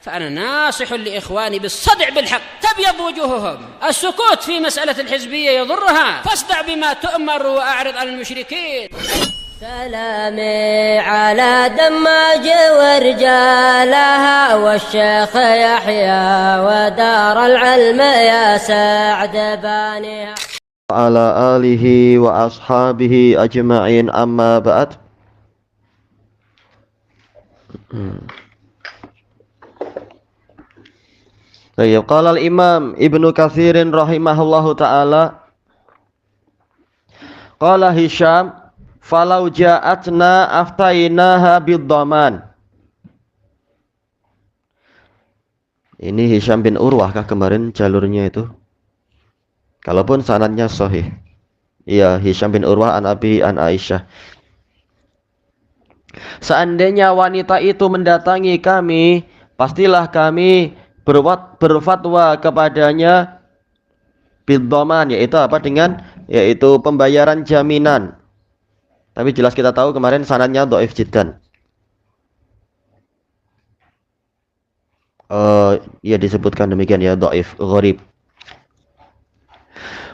فأنا ناصح لإخواني بالصدع بالحق تبيض وجوههم. السكوت في مسألة الحزبية يضرها، فاصدع بما تؤمر وأعرض عن المشركين. سلامي على دماج ورجالها والشيخ يحيى ودار العلم يا سعد بانيها وعلى آله وأصحابه أجمعين أما بعد. Qala al-Imam Ibnu Katsir rahimahullahu taala, qala Hisham falau ja'atna aftainaha bid-dhaman. Ini Hisham bin Urwah kah kemarin jalurnya itu? Kalaupun sanadnya sahih. Iya, Hisham bin Urwah an Abi an Aisyah. Seandainya wanita itu mendatangi kami, pastilah kami berfatwa kepadanya bid-dhaman, yaitu apa? Yaitu pembayaran jaminan. Tapi jelas kita tahu kemarin sanadnya dhaif jiddan. Ya disebutkan demikian ya, dhaif, gharib.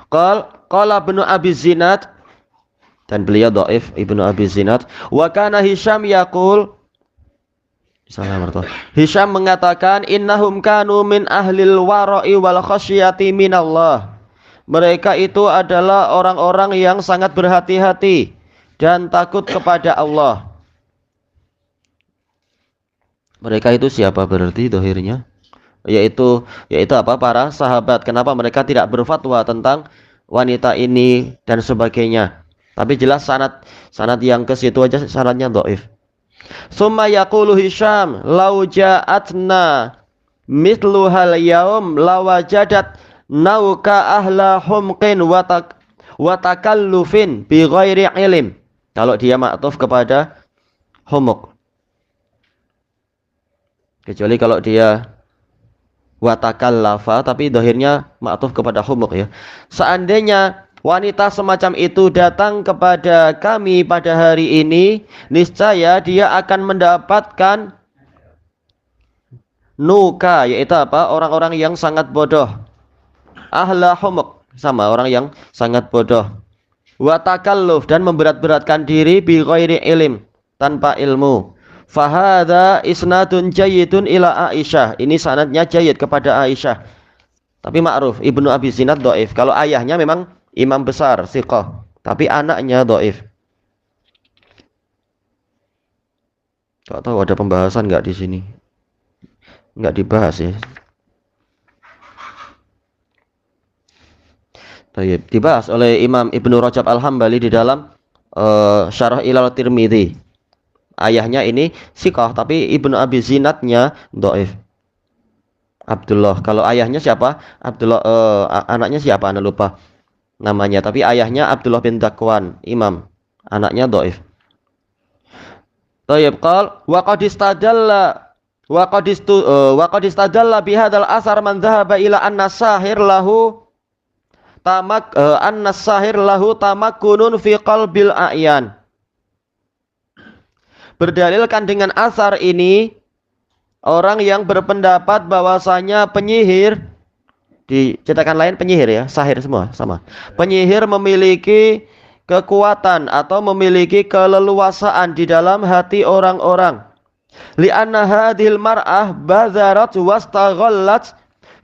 Qala Ibnu Abi Zinad, dan beliau dhaif Ibnu Abi Zinad, wa kana Hisham yaqul, Hisham mengatakan, innahum kanu min ahlil wara'i wal khasyati minallah. Mereka itu adalah orang-orang yang sangat berhati-hati dan takut kepada Allah. Mereka itu siapa berarti dohirnya? Yaitu apa? Para sahabat. Kenapa mereka tidak berfatwa tentang wanita ini dan sebagainya? Tapi jelas sanad yang ke situ aja sanadnya dhaif. Summa yaqulu Hisham lau ja'atna mithlu hal yaum lawajadat nauka ahla humqin wa takallufin bi ghairi ilm. Kalau dia ma'tuf kepada humq, kecuali kalau dia wa takallafa, tapi dohirnya ma'tuf kepada humq ya. Seandainya wanita semacam itu datang kepada kami pada hari ini, niscaya dia akan mendapatkan nuka, yaitu apa? Orang-orang yang sangat bodoh. Ahla humq, sama orang yang sangat bodoh. Wa takalluf, dan memberat-beratkan diri bi ghairi ilm, tanpa ilmu. Fahadha isnadun jayyidun ila Aisyah. Ini sanadnya jayyid kepada Aisyah. Tapi ma'ruf Ibnu Abi Zinad dhaif. Kalau ayahnya memang imam besar, thiqah, tapi anaknya dhaif. Enggak tahu ada pembahasan enggak di sini. Enggak dibahas ya. Baik, dibahas oleh Imam Ibnu Rajab Al-Hambali di dalam Syarah Ilal Tirmidzi. Ayahnya ini thiqah, tapi Ibnu Abi Zinadnya dhaif. Abdullah. Kalau ayahnya siapa? Abdullah. Anaknya siapa? Anda lupa namanya, tapi ayahnya Abdullah bin Dakwan, imam. Anaknya dhaif. Thayyib, qal wa qad istadalla bi hadzal asar man dhahaba ila anna sahir lahu tamakkunun fi qalbil a'yan. Berdalilkan dengan asar ini orang yang berpendapat bahwasanya penyihir, di cetakan lain penyihir ya, sahir semua sama. Penyihir memiliki kekuatan atau memiliki keleluasaan di dalam hati orang-orang. Li'anna hadhil mar'ah bazarat wastaghallat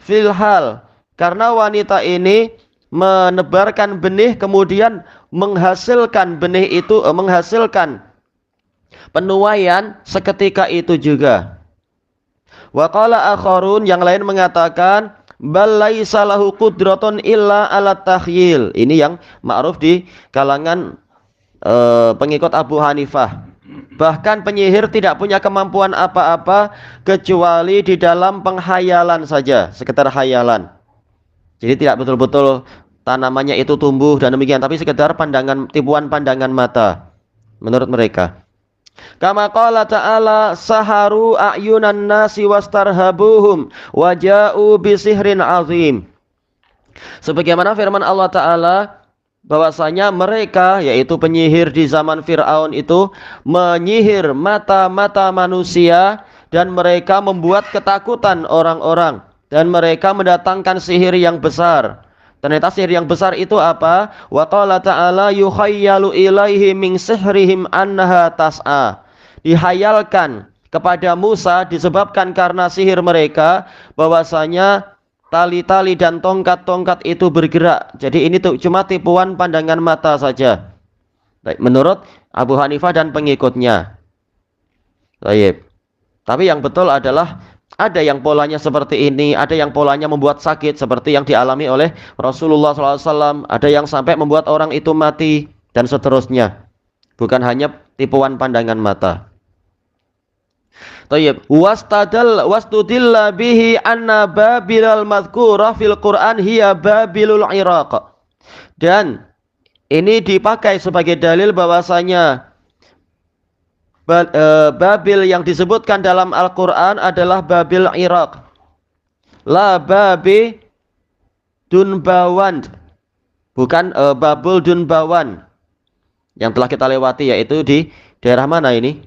fil hal. Karena wanita ini menebarkan benih, kemudian menghasilkan benih itu, menghasilkan penuaian seketika itu juga. Wa qala akharun, yang lain mengatakan, bal laisa lahu qudratun illa ala takhyil. Ini yang ma'ruf di kalangan pengikut Abu Hanifah. Bahkan penyihir tidak punya kemampuan apa-apa kecuali di dalam penghayalan saja, sekedar hayalan. Jadi tidak betul-betul tanamannya itu tumbuh dan demikian, tapi sekedar tipuan pandangan mata menurut mereka. Kama qala ta'ala saharu a'yunan nasi wastarhabuhum waja'u bisihrin azim. Sebagaimana firman Allah Ta'ala, bahwasanya mereka, yaitu penyihir di zaman Fir'aun itu, menyihir mata-mata manusia dan mereka membuat ketakutan orang-orang, dan mereka mendatangkan sihir yang besar. Ternyata sihir yang besar itu apa? Wa qala ta'ala yukhayyalu ilaihi min sihrihim annaha tas'a. Dihayalkan kepada Musa disebabkan karena sihir mereka bahwasanya tali-tali dan tongkat-tongkat itu bergerak. Jadi ini tuh cuma tipuan pandangan mata saja. Baik, menurut Abu Hanifah dan pengikutnya. Baik. Tapi yang betul adalah ada yang polanya seperti ini, ada yang polanya membuat sakit seperti yang dialami oleh Rasulullah SAW, ada yang sampai membuat orang itu mati dan seterusnya. Bukan hanya tipuan pandangan mata. Tayyib, wastudilla bihi anna babilal madhkurah fil Qur'an hiya babilul Iraq. Dan ini dipakai sebagai dalil bahwasanya Babil yang disebutkan dalam Al-Quran adalah Babil Irak, la Babi Dunbawan, bukan Babul Dunbawan yang telah kita lewati, yaitu di daerah mana ini?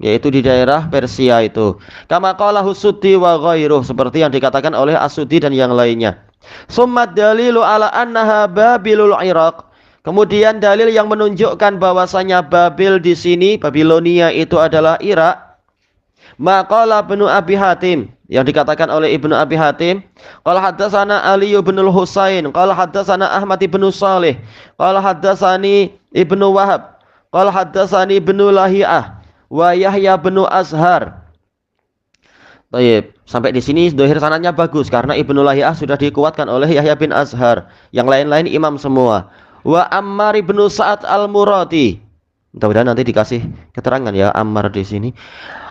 Yaitu di daerah Persia itu. Kama qala Husuddi wa ghairuh, seperti yang dikatakan oleh As-Suddi dan yang lainnya. Summat dalilu ala annaha Babilul Irak. Kemudian dalil yang menunjukkan bahwasanya Babil di sini, Babilonia itu adalah Irak. Maqala Ibnu Abi Hatim, yang dikatakan oleh Ibnu Abi Hatim, qala haddatsana Ali bin Husain, qala haddatsana Ahmad bin Shalih, qala haddatsani Ibnu Wahab, qala haddatsani Ibnu Lahiyah wa Yahya bin Azhar. Baik, sampai di sini dohir sanadnya bagus karena Ibnu Lahiyah sudah dikuatkan oleh Yahya bin Azhar. Yang lain-lain imam semua. Wa Ammar bin Sa'ad al-Murati. Mudah-mudahan nanti dikasih keterangan ya Ammar di sini.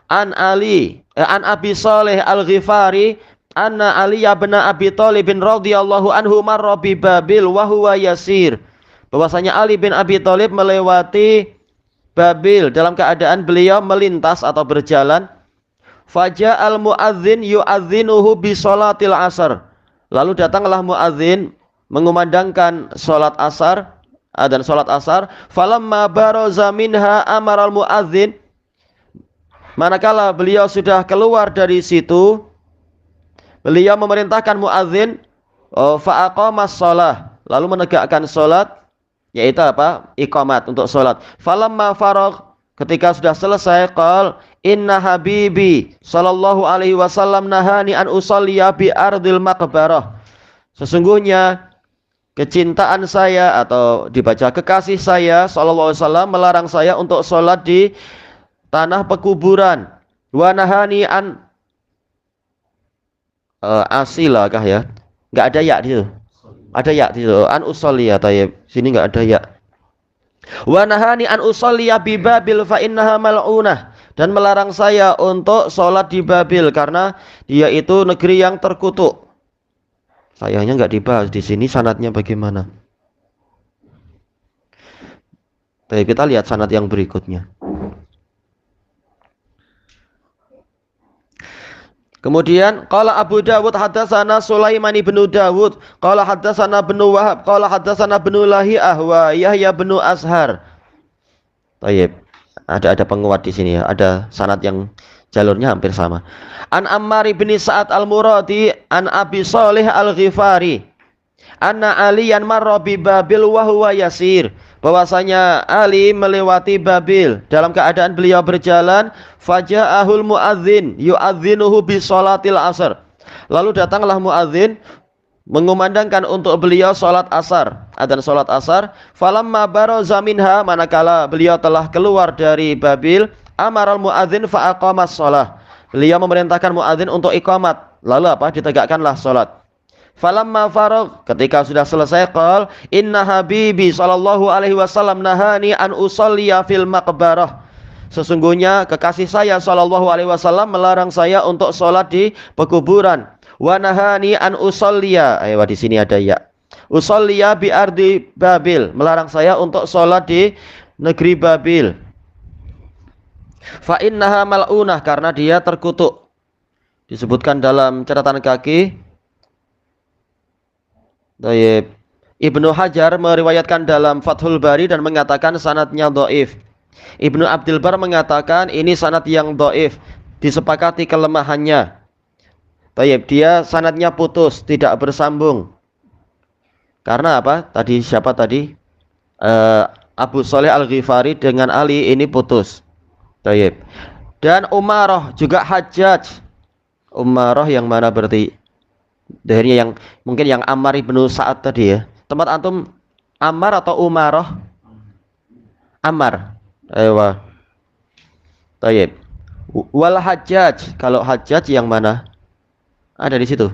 An Abi Saleh al-Ghifari anna Ali bin Abi Thalib radhiyallahu anhu marra bi Babil wa huwa yasir. Bahwasanya Ali bin Abi Thalib melewati Babil dalam keadaan beliau melintas atau berjalan. Faja al-muadzin yu'adzinuhu bi sholatil asar. Lalu datanglah muadzin mengumandangkan salat asar, adzan salat asar. Falamma baraza minha amaral muadzin, manakala beliau sudah keluar dari situ, beliau memerintahkan muadzin fa aqamas shalah, lalu menegakkan salat, yaitu apa? Iqamat untuk salat. Falamma faragh, ketika sudah selesai, qal inna habibi sallallahu alaihi wasallam nahani an usalliya bi ardil maqbarah. Sesungguhnya kecintaan saya, atau dibaca kekasih saya sallallahu alaihi wasallam, melarang saya untuk sholat di tanah pekuburan. Wa nahani an asila kah ya? Enggak ada ya di situ. Ada ya di situ. An usolliya, tayyib. Sini enggak ada ya. Wa nahani an usolliya bi Babil fa innaha mal'unah. Dan melarang saya untuk sholat di Babil karena dia itu negeri yang terkutuk. Sayangnya nggak dibahas di sini sanadnya bagaimana. Baik, kita lihat sanad yang berikutnya. Kemudian qala Abu Dawud haddatsana Sulaiman bin Dawud qala haddatsana Ibnu Wahab qala haddatsana Ibnu Lahiyah wa Yahya bin Azhar. Baik, ada penguat di sini ya. Ada sanad yang jalurnya hampir sama. An Ammar bin Sa'ad al-Muradi an Abi Saleh al-Ghifari anna Aliyan marra bi Babil wa huwa yasir. Bahwasanya Ali melewati Babil dalam keadaan beliau berjalan. Faja'ahul muadzin yu'adzinuhu bi sholatil asar. Lalu datanglah muadzin mengumandangkan untuk beliau salat asar, adzan salat asar. Falamma baraza minha, manakala beliau telah keluar dari Babil, amaral muadzin fa aqamas shalah. Beliau memerintahkan muadzin untuk iqamat. Lalu apa? Ditegakkanlah salat. Falamma faragh, ketika sudah selesai, qal inna habibi sallallahu alaihi wasallam nahani an usalliya fil maqbarah. Sesungguhnya kekasih saya sallallahu alaihi wasallam melarang saya untuk salat di pekuburan. Wa nahani an usalliya. Ayo di sini ada ya. Usalliya bi ardi Babil, melarang saya untuk salat di negeri Babil. Fa innaha mal'unah, karena dia terkutuk. Disebutkan dalam catatan kaki. Baik. Ibnu Hajar meriwayatkan dalam Fathul Bari dan mengatakan sanadnya dhaif. Ibnu Abdul Bar mengatakan ini sanad yang dhaif. disepakati kelemahannya. Tayyib, dia sanadnya putus, tidak bersambung. Karena apa? Tadi siapa tadi? Abu Shalih Al-Ghifari dengan Ali ini putus. Tayyib. Dan Umarah juga Hajjaj. Umarah yang mana berarti? Akhirnya yang mungkin yang Ammar ibnu Sa'ad tadi ya. Tempat antum Ammar atau Umarah? Ammar. Ewa. Tayyib. Wal Hajjaj. Kalau Hajjaj yang mana? Ada di situ.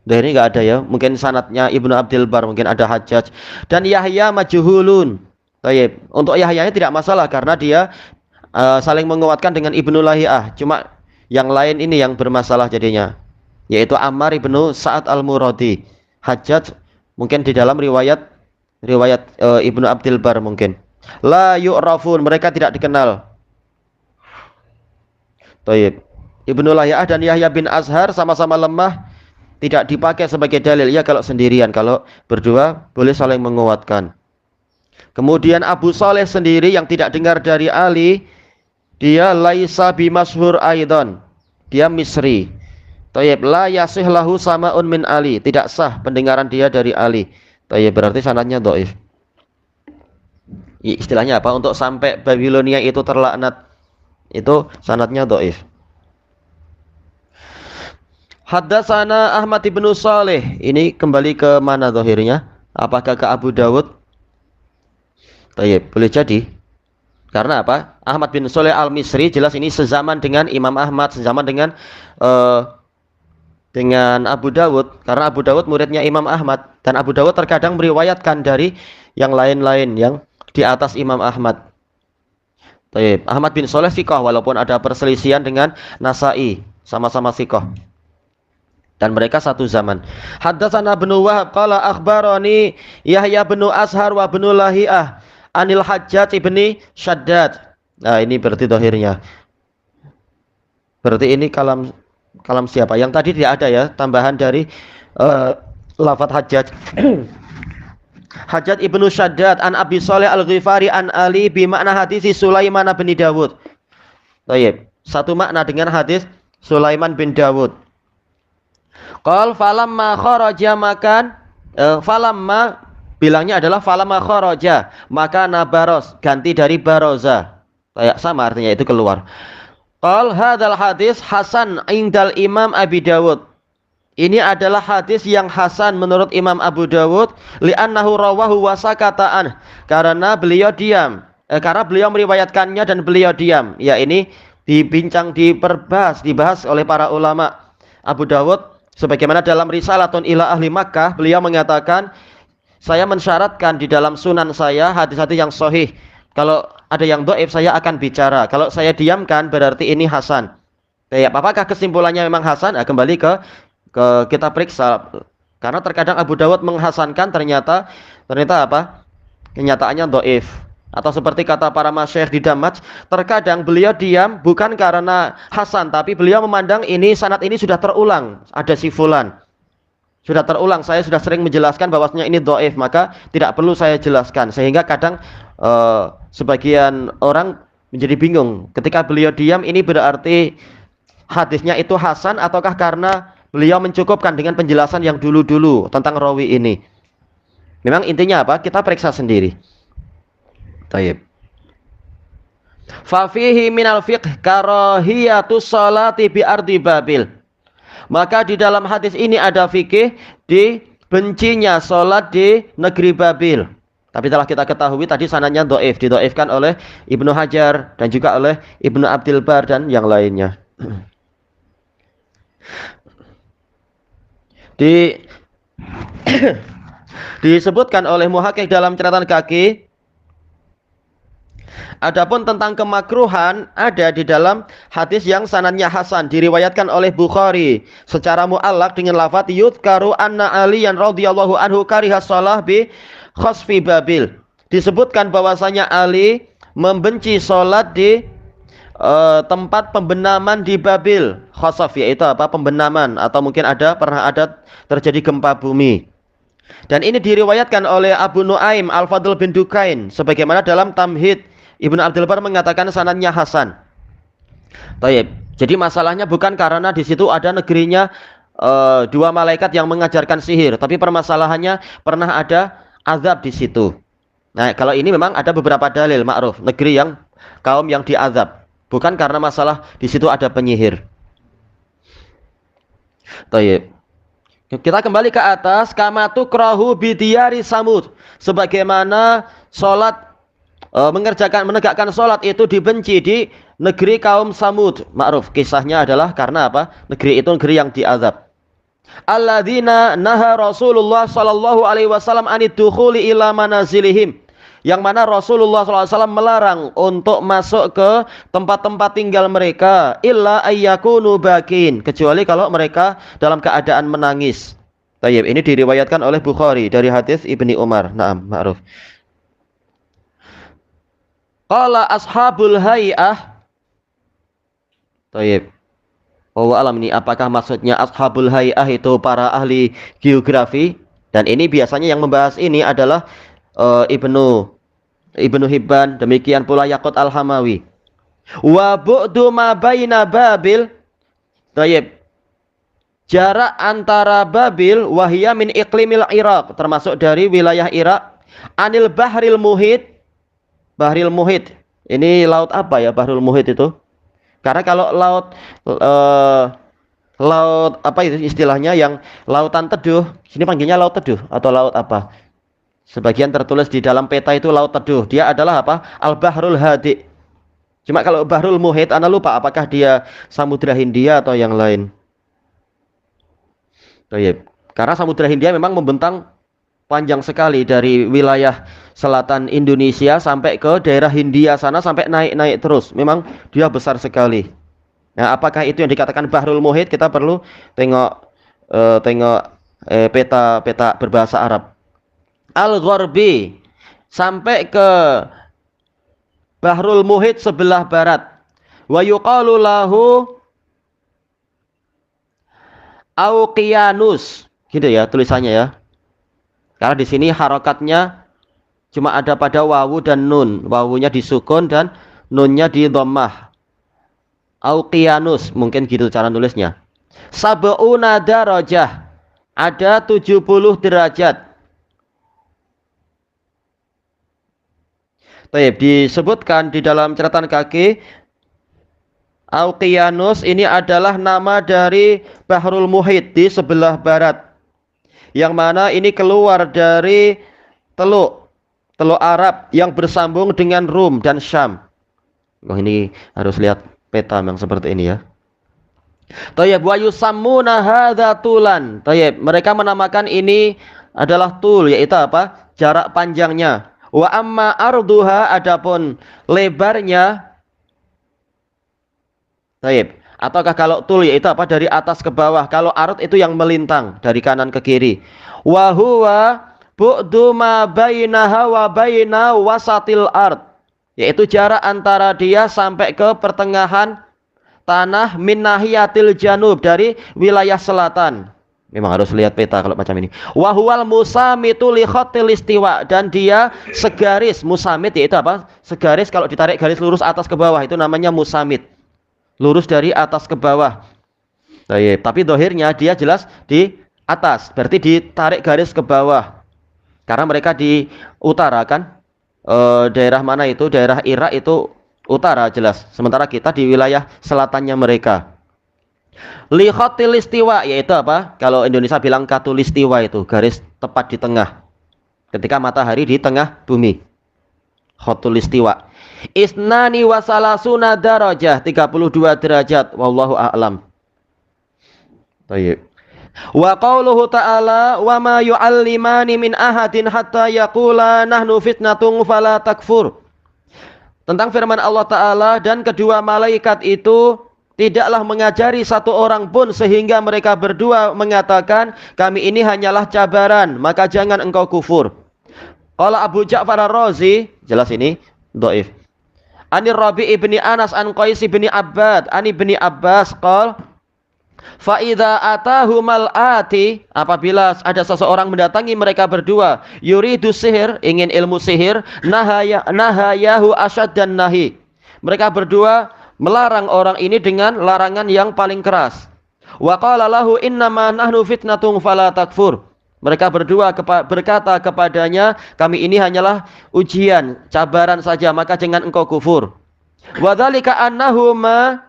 Dan ini nggak ada ya. Mungkin sanadnya Ibnu Abdul Bar, mungkin ada Hajjaj. Dan Yahya majhulun. Tayyib. Untuk Yahya tidak masalah karena dia saling menguatkan dengan Ibnu Lahiyah. Cuma yang lain ini yang bermasalah jadinya. Yaitu Ammar ibnu Sa'ad al-Muradi. Hajjaj mungkin di dalam riwayat Ibnu Abdul Bar mungkin. La yu'rafun, mereka tidak dikenal. Tayyib. Ibnu Lahiyah dan Yahya bin Azhar sama-sama lemah, tidak dipakai sebagai dalil ya kalau sendirian. Kalau berdua boleh saling menguatkan. Kemudian Abu Shalih sendiri yang tidak dengar dari Ali, dia laisa bimashhur aidan, dia Misri. Tayyib, la yasih lahu sama'un min Ali, tidak sah pendengaran dia dari Ali. Tayyib, berarti sanadnya dhaif. Istilahnya apa? Untuk sampai Babilonia itu terlaknat, itu sanadnya dhaif. Haddatsana Ahmad ibnu Shalih. Ini kembali ke mana zahirnya? Apakah ke Abu Dawud? Tayyib, boleh jadi. Karena apa? Ahmad bin Shalih al-Misri jelas ini sezaman dengan Imam Ahmad, sezaman dengan Abu Dawud. Karena Abu Dawud muridnya Imam Ahmad. Dan Abu Dawud terkadang meriwayatkan dari yang lain-lain yang di atas Imam Ahmad. Tayyib. Ahmad bin Shalih thiqah walaupun ada perselisihan dengan Nasa'i, sama-sama thiqah. Dan mereka satu zaman. Haddatsana Ibnu Wahab qala akhbarani Yahya bin Azhar wa Ibnu Lahiyah anil Hajjaj ibni Shaddad. Nah, ini berarti dohirnya. Berarti ini kalam siapa? Yang tadi tidak ada ya, tambahan dari lafaz Hajjaj. Hajjaj ibnu Shaddad an Abi Shalih Al-Ghifari an Ali bi makna hadis Sulaiman bin Dawud. Baik, satu makna dengan hadis Sulaiman bin Dawud. Qal falamma kharaja makan falamma bilangnya adalah falamma kharaja maka nabaros, ganti dari baroza. Kayak sama artinya itu keluar. Qal hadzal hadis hasan indal Imam Abi Dawud. Ini adalah hadis yang hasan menurut Imam Abu Dawud li'annahu rawahu wa sakata'an, karena beliau diam. Karena beliau meriwayatkannya dan beliau diam. Ya, ini dibahas oleh para ulama. Abu Dawud sebagaimana dalam Risalatun ila Ahli Makkah, beliau mengatakan, saya mensyaratkan di dalam sunan saya hadis-hadis yang sahih. Kalau ada yang dhaif saya akan bicara. Kalau saya diamkan berarti ini hasan. Ya, apakah kesimpulannya memang hasan? Nah, kembali ke kita periksa. Karena terkadang Abu Dawud menghasankan ternyata apa? Kenyataannya dhaif. Atau seperti kata para masyayikh di Damaj, terkadang beliau diam bukan karena hasan, tapi beliau memandang ini sanad ini sudah terulang, ada si fulan. Sudah terulang, saya sudah sering menjelaskan bahwasanya ini dhaif, maka tidak perlu saya jelaskan. Sehingga kadang sebagian orang menjadi bingung. Ketika beliau diam, ini berarti hadisnya itu hasan ataukah karena beliau mencukupkan dengan penjelasan yang dulu-dulu tentang rawi ini. Memang intinya apa? Kita periksa sendiri. Tayyib. Fa fihi minal fiqh karahiyatus sholati bi ardi Babil. Maka di dalam hadis ini ada fikih di bencinya salat di negeri Babil. Tapi telah kita ketahui tadi sanadnya dhaif, didhaifkan oleh Ibnu Hajar dan juga oleh Ibnu Abdul Bar dan yang lainnya. Disebutkan oleh Muhaqqiq dalam catatan kaki. Adapun tentang kemakruhan ada di dalam hadis yang sanadnya hasan, diriwayatkan oleh Bukhari secara muallaq dengan lafaz yudkaru anna Aliyan radhiyallahu anhu kariha shalah bi khasfi Babil. Disebutkan bahwasanya Ali membenci salat di tempat pembenaman di Babil. Khasaf yaitu apa? Pembenaman, atau mungkin pernah ada terjadi gempa bumi. Dan ini diriwayatkan oleh Abu Nuaim Al-Fadl bin Dukain sebagaimana dalam Tamhid. Ibnu Abdul Bar mengatakan sanadnya hasan. Tayyib. Jadi masalahnya bukan karena di situ ada negerinya dua malaikat yang mengajarkan sihir, tapi permasalahannya pernah ada azab di situ. Nah, kalau ini memang ada beberapa dalil ma'ruf, negeri yang kaum yang diazab, bukan karena masalah di situ ada penyihir. Tayyib. Kita kembali ke atas, kama tukrahu bidiyari Samud. Sebagaimana salat menegakkan salat itu dibenci di negeri kaum Samud. Ma'ruf, kisahnya adalah karena apa? Negeri itu negeri yang diazab. Alladzina naha Rasulullah sallallahu alaihi wasallam anid dukhuli ila manazilihim. Yang mana Rasulullah SAW melarang untuk masuk ke tempat-tempat tinggal mereka illa ayyakunu bakin, kecuali kalau mereka dalam keadaan menangis. Tayyib, ini diriwayatkan oleh Bukhari dari hadis Ibni Umar. Naam, ma'ruf. Qala ashabul hay'ah. Tayyib. Oh alam, ini apakah maksudnya ashabul hay'ah itu para ahli geografi? Dan ini biasanya yang membahas ini adalah Ibnu Hibban, demikian pula Yaqut Al-Hamawi. Wa bu'du ma baina Babil. Tayyib. Jarak antara Babil wahia min iqlimil Iraq, termasuk dari wilayah Irak, anil Bahril Muhit. Bahril Muhit. Ini laut apa ya Bahrul Muhit itu? Karena kalau laut apa itu istilahnya yang lautan teduh, sini panggilnya laut teduh atau laut apa? Sebagian tertulis di dalam peta itu laut teduh. Dia adalah apa? Al-Bahrul Hadi. Cuma kalau Bahrul Muhit, ana lupa apakah dia Samudra Hindia atau yang lain. Baik. Karena Samudra Hindia memang membentang panjang sekali dari wilayah selatan Indonesia sampai ke daerah Hindia sana, sampai naik-naik terus. Memang dia besar sekali. Nah, apakah itu yang dikatakan Bahrul Muhit? Kita perlu tengok peta berbahasa Arab. Al-Gharbi sampai ke Bahrul Muhit sebelah barat. Wa yuqalu lahu Auqiyanus. Gitu ya tulisannya ya. Karena di sini harokatnya cuma ada pada wawu dan nun. Wawunya disukun dan nunnya di dhammah. Auqiyanus, mungkin gitu cara nulisnya. Sab'una darajah. Ada 70 derajat. Baik, disebutkan di dalam catatan kaki, Auqiyanus ini adalah nama dari Bahrul Muhit di sebelah barat, yang mana ini keluar dari teluk Arab yang bersambung dengan Rum dan Syam. Oh, ini harus lihat peta yang seperti ini ya. Tayyib, wa yusammuna hadza tulan. Tayyib, mereka menamakan ini adalah tul, yaitu apa? Jarak panjangnya. Wa amma arduha, adapun lebarnya. Taib. Ataukah kalau tul yaitu apa? Dari atas ke bawah. Kalau ard itu yang melintang dari kanan ke kiri. Wa huwa bu'du ma bainaha wa baina wasatil ard. Yaitu jarak antara dia sampai ke pertengahan tanah min nahiyatil janub, dari wilayah selatan. Memang harus lihat peta kalau macam ini. Wa huwal musamitu li khattil istiwa, dan dia segaris. Musamit yaitu apa? Segaris kalau ditarik garis lurus atas ke bawah itu namanya musamit. Lurus dari atas ke bawah. Tapi dohirnya dia jelas di atas, berarti ditarik garis ke bawah. Karena mereka di utara kan. Daerah mana itu? Daerah Irak itu utara jelas. Sementara kita di wilayah selatannya mereka. Li khatil istiwa yaitu apa? Kalau Indonesia bilang katulistiwa, itu garis tepat di tengah. Ketika matahari di tengah bumi. Khatul istiwa. Isnani wa salasuna darajah, 32 derajat. Wallahu a'lam. Baik. Wa qauluhu ta'ala wa ma yu'allimani min ahadin hatta yaqula nahnu fitnatun fala takfur. Tentang firman Allah Ta'ala, dan kedua malaikat itu tidaklah mengajari satu orang pun sehingga mereka berdua mengatakan kami ini hanyalah cabaran, maka jangan engkau kufur. Qala Abu Ja'far Ar-Razi, jelas ini dhaif. Anir Rabi ibni Anas an Qais ibni Abbad an ibni Abbas qala fa idza atahumal ati, apabila ada seseorang mendatangi mereka berdua, yuridu sihir, ingin ilmu sihir, nahayahu asyad dan nahi. Mereka berdua melarang orang ini dengan larangan yang paling keras. Wa qala lahu innama nahnu fitnatung fala takfur. Mereka berdua berkata kepadanya, kami ini hanyalah ujian, cabaran saja, maka jangan engkau kufur. Wa dzalika annahu ma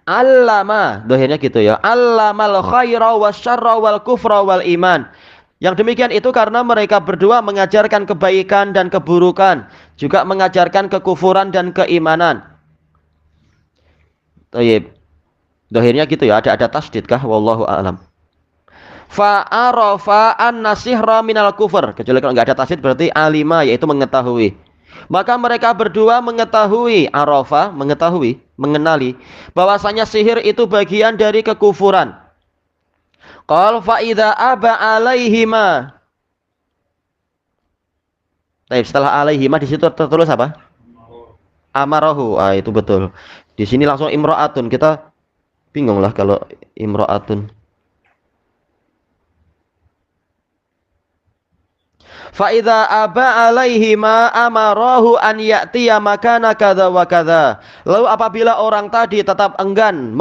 allama, dohirnya gitu ya. Allamal khaira wasyarra wal kufra wal iman. Yang demikian itu karena mereka berdua mengajarkan kebaikan dan keburukan, juga mengajarkan kekufuran dan keimanan. Baik. Dohirnya gitu ya, ada tasdid kah? Wallahu a'lam. Fa'arafa an-nasihra minal kufur. Kecuali kalau nggak ada tasdid berarti alima, yaitu mengetahui. Maka mereka berdua mengetahui, arafa, mengetahui, mengenali bahwasanya sihir itu bagian dari kekufuran. Qal fa idza aba alaihima. Baik, setelah alaihima di situ tertulis apa? Amarahu. Ah, itu betul. Di sini langsung imra'atun. Kita bingung lah kalau imra'atun. Fa idza aba alaihima amarahu an ya'tiya makana kadza wa kadza. Lalu apabila orang tadi tetap enggan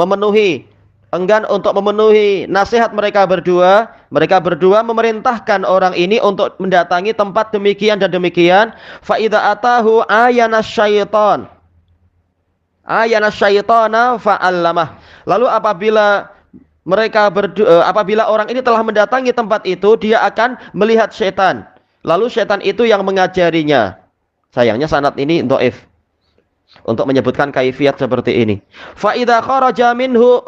untuk memenuhi nasihat mereka berdua memerintahkan orang ini untuk mendatangi tempat demikian dan demikian. Fa idza atahu ayana syaitana fa'allamah. Lalu apabila orang ini telah mendatangi tempat itu, dia akan melihat setan. Lalu setan itu yang mengajarinya. Sayangnya sanad ini dhaif untuk menyebutkan kaifiat seperti ini. Fa idza kharaja minhu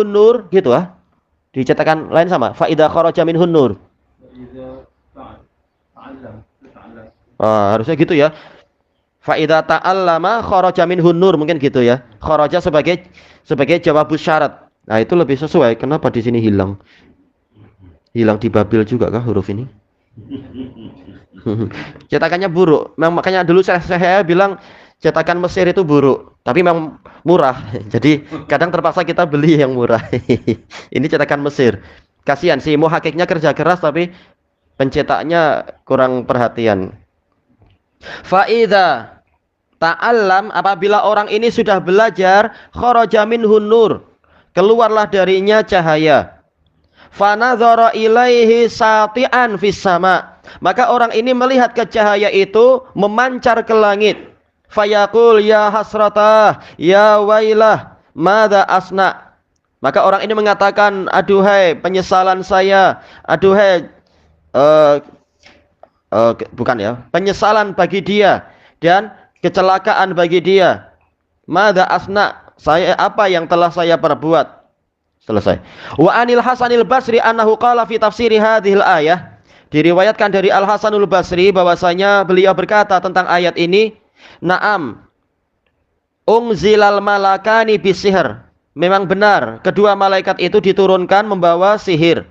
nur, gitu ah. Dicetakan lain sama. Fa idza kharaja minhu nur. Harusnya gitu ya. Fa idza ta'allama kharaja minhu nur, mungkin gitu ya. Kharaja sebagai jawab syarat. Nah, itu lebih sesuai. Kenapa di sini hilang? Hilang di Babil juga kah huruf ini? Cetakannya buruk. Makanya dulu saya bilang cetakan Mesir itu buruk, tapi memang murah. Jadi kadang terpaksa kita beli yang murah. Ini cetakan Mesir. Kasihan sih, muhakiknya kerja keras tapi pencetaknya kurang perhatian. Faida ta'allam, apabila orang ini sudah belajar, kharaja minhun nur, keluarlah darinya cahaya. Fanadhara ilaihi sati'an fis sama, maka orang ini melihat ke cahaya itu memancar ke langit. Fayaqul ya hasratah ya wailah madza asna, maka orang ini mengatakan, aduhai penyesalan saya, aduhai penyesalan bagi dia dan kecelakaan bagi dia. Madza asna, apa yang telah saya perbuat. Selesai. Wa anil Hasanil Basri annahu qala fi tafsiri hadhil ayah. Diriwayatkan dari Al Hasanul Basri bahwasanya beliau berkata tentang ayat ini, na'am unzilal malakani bisihr. Memang benar kedua malaikat itu diturunkan membawa sihir.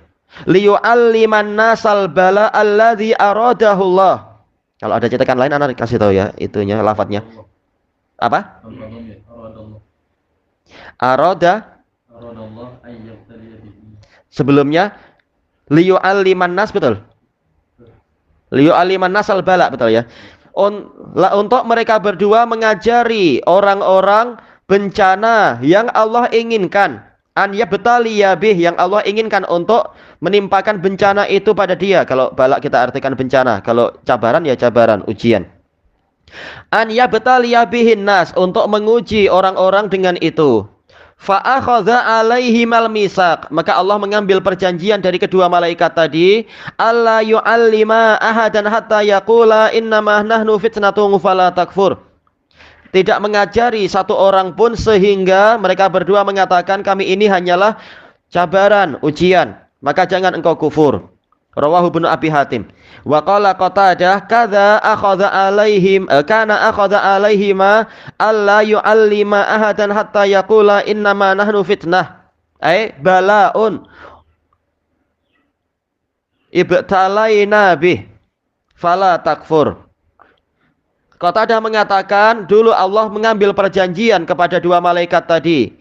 Liyu'alliman nasal bala alladzi aradahullah. Kalau ada cetakan lain anak kasih tahu ya, itunya lafadznya. Apa? Arada. Sebelumnya liyu'alliman nas, betul. Liyu'alliman nasal bala, betul ya. Untuk mereka berdua mengajari orang-orang bencana yang Allah inginkan. An yabtaliya bih, yang Allah inginkan untuk menimpakan bencana itu pada dia. Kalau bala kita artikan bencana, kalau cabaran ya cabaran, ujian. An yabtaliya bihin nas, untuk menguji orang-orang dengan itu. Fa akhadha alaihimal misaq, maka Allah mengambil perjanjian dari kedua malaikat tadi, alla yu'allima ahadan hatta yaqula innama nahnu fitnatun fala takfur. Tidak mengajari satu orang pun sehingga mereka berdua mengatakan kami ini hanyalah cabaran, ujian, maka jangan engkau kufur. Rawahu Ibnu Abi Hatim. Wa qala Qatadah kadza akhadha alaihim kana akhadha alaihima alla yu'allima ahadan hatta yaqula innama nahnu fitnah. Ai balaun ibtalaina bih fala takfur. Qatadah mengatakan dulu Allah mengambil perjanjian kepada dua malaikat tadi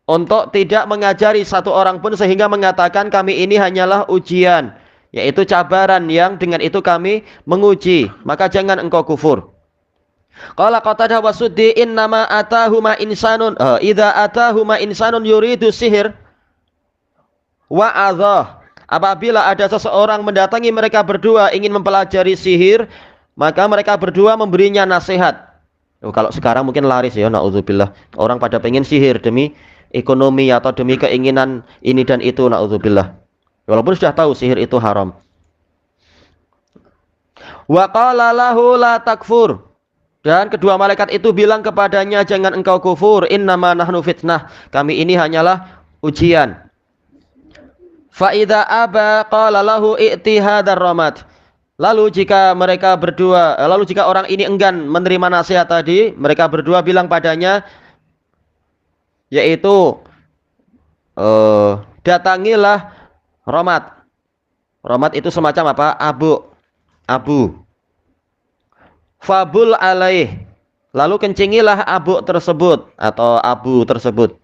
untuk tidak mengajari satu orang pun sehingga mengatakan kami ini hanyalah ujian, yaitu cabaran yang dengan itu kami menguji, maka jangan engkau kufur. Qala Qatadah wa Suddi innama atahuma insanun idza atahuma insanun yuridu sihir wa adhah. Apabila ada seseorang mendatangi mereka berdua ingin mempelajari sihir, maka mereka berdua memberinya nasihat. Kalau sekarang mungkin laris ya, naudzubillah. Orang pada pengen sihir demi ekonomi atau demi keinginan ini dan itu, naudzubillah. Walaupun sudah tahu sihir itu haram. Wa qala lahu la takfur. Dan kedua malaikat itu bilang kepadanya, jangan engkau kufur, innama nahnu fitnah. Kami ini hanyalah ujian. Fa idza aba qala lahu i'ti hadzal ramad. Lalu jika orang ini enggan menerima nasihat tadi, mereka berdua bilang padanya, yaitu datangilah ramad. Ramad itu semacam apa? Abu. Fabul alaih. Lalu kencingilah abu tersebut atau abu tersebut.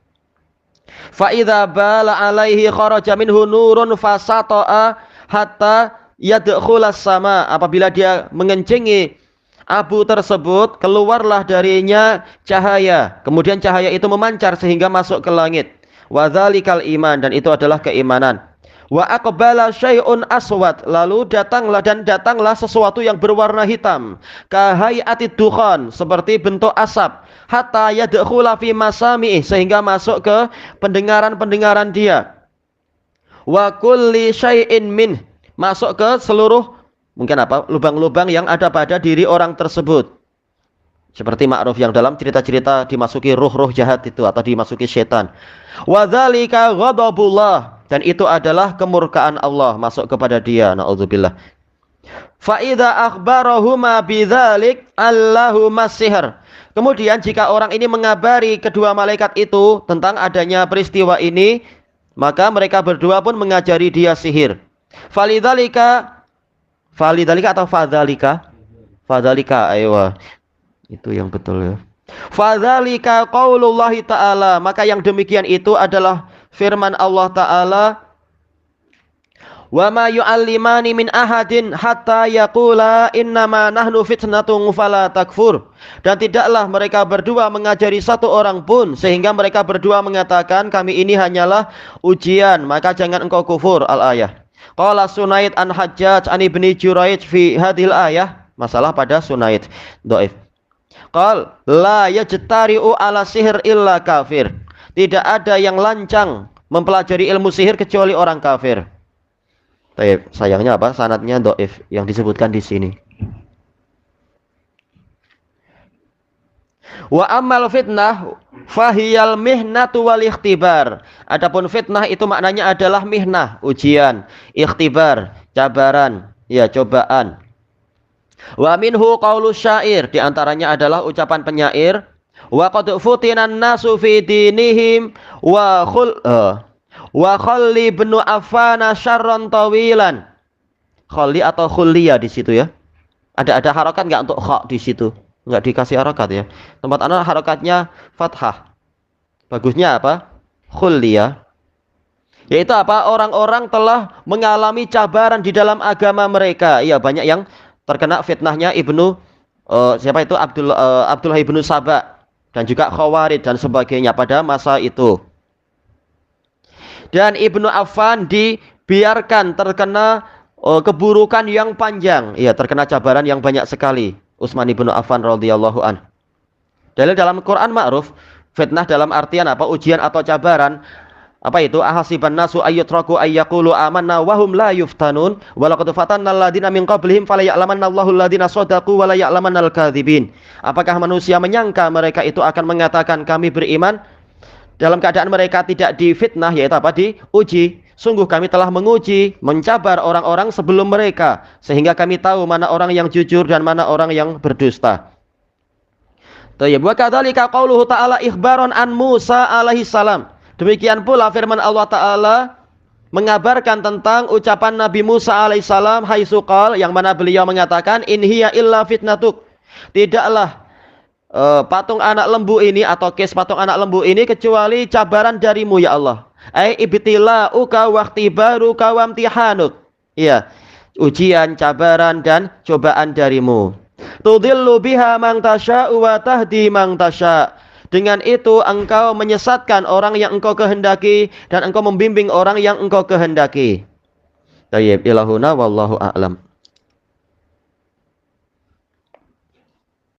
Fa idza bala alaihi kharaja minhu nurun fasata'a hatta yadkhulas sama. Apabila dia mengencingi abu tersebut, keluarlah darinya cahaya. Kemudian cahaya itu memancar sehingga masuk ke langit. Wa dzalikal iman, dan itu adalah keimanan. Wa aqbala syai'un aswad. Lalu datanglah sesuatu yang berwarna hitam. Kahayatid dukhan, seperti bentuk asap. Hatta yadkhula fi masami'ih, sehingga masuk ke pendengaran-pendengaran dia. Wa kulli syai'in min, masuk ke seluruh lubang-lubang yang ada pada diri orang tersebut. Seperti ma'ruf yang dalam cerita-cerita dimasuki ruh-ruh jahat itu atau dimasuki setan. Wa dzalika ghadabullah, dan itu adalah kemurkaan Allah masuk kepada dia, naudzubillah. Fa idza akhbarahuma bidzalik allahumma sihr. Kemudian jika orang ini mengabari kedua malaikat itu tentang adanya peristiwa ini, maka mereka berdua pun mengajari dia sihir. Falidzalika atau fadzalika, aywa. Itu yang betul ya. Fadzalika qaulullahi ta'ala, maka yang demikian itu adalah firman Allah Ta'ala, wa ma yu'allimani min ahadin hatta yaqula innama nahnu fitnatun fala takfur. Dan tidaklah mereka berdua mengajari satu orang pun sehingga mereka berdua mengatakan, kami ini hanyalah ujian, maka jangan engkau kufur. Al-ayah. Qala Sunaid an Hajjaj an Ibni Juraij fi hadhil ayah. Masalah pada Sunaid dhaif. Qal la yajtari'u ala sihir illa kafir. Tidak ada yang lancang mempelajari ilmu sihir kecuali orang kafir. Sayangnya apa? Sanadnya dhaif yang disebutkan di sini. Wa ammal fitnah fahiyal mihnatu wal ikhtibar. Adapun fitnah itu maknanya adalah mihnah, ujian, ikhtibar, cabaran, ya cobaan. Wa minhu qaulus syair, di antaranya adalah ucapan penyair, wa qad futinan nasu fi dinihim wa khalli ibnu Affana syarran tawilan. Khalli atau khulliya di situ ya. Ada harokat enggak untuk kha di situ? Enggak dikasih harokat ya. Tempat ana harokatnya fathah. Bagusnya apa? Khulliya. Yaitu apa? Orang-orang telah mengalami cabaran di dalam agama mereka. Ya, banyak yang terkena fitnahnya siapa itu Abdullah ibnu Saba dan juga Khawarid dan sebagainya pada masa itu. Dan Ibnu Affan dibiarkan terkena keburukan yang panjang, ya terkena cabaran yang banyak sekali. Utsman ibnu Affan radhiyallahu an. Dalil dalam Quran ma'ruf, fitnah dalam artian apa? Ujian atau cabaran. Apa itu? Ahasiban nasu ayyutraku ayyaqulu amanna wa hum la yuftanun wa laqad fatanna alladziina min qablihim fala ya'lamanna Allahu alladziina shadaqu wa la ya'lamannal kadzibin. Apakah manusia menyangka mereka itu akan mengatakan kami beriman dalam keadaan mereka tidak difitnah, yaitu apa? Diuji. Sungguh kami telah menguji, mencabar orang-orang sebelum mereka sehingga kami tahu mana orang yang jujur dan mana orang yang berdusta. Thayyib. Wa kadzalika qauluhu ta'ala ikhbaron an Musa alaihi salam. Demikian pula firman Allah Ta'ala mengabarkan tentang ucapan Nabi Musa alaihissalam haitsu qala, yang mana beliau mengatakan in hiya illa fitnatuk. Tidaklah patung anak lembu ini atau kes patung anak lembu ini kecuali cabaran darimu ya Allah. Ai ibtila'uka wa ikhtibaruka wa imtihanuk. Iya, ujian, cabaran dan cobaan darimu. tudillu biha man tasya'u wa tahdi man tasya'. Dengan itu engkau menyesatkan orang yang engkau kehendaki dan engkau membimbing orang yang engkau kehendaki. Tayyib ilahuna wallahu a'lam.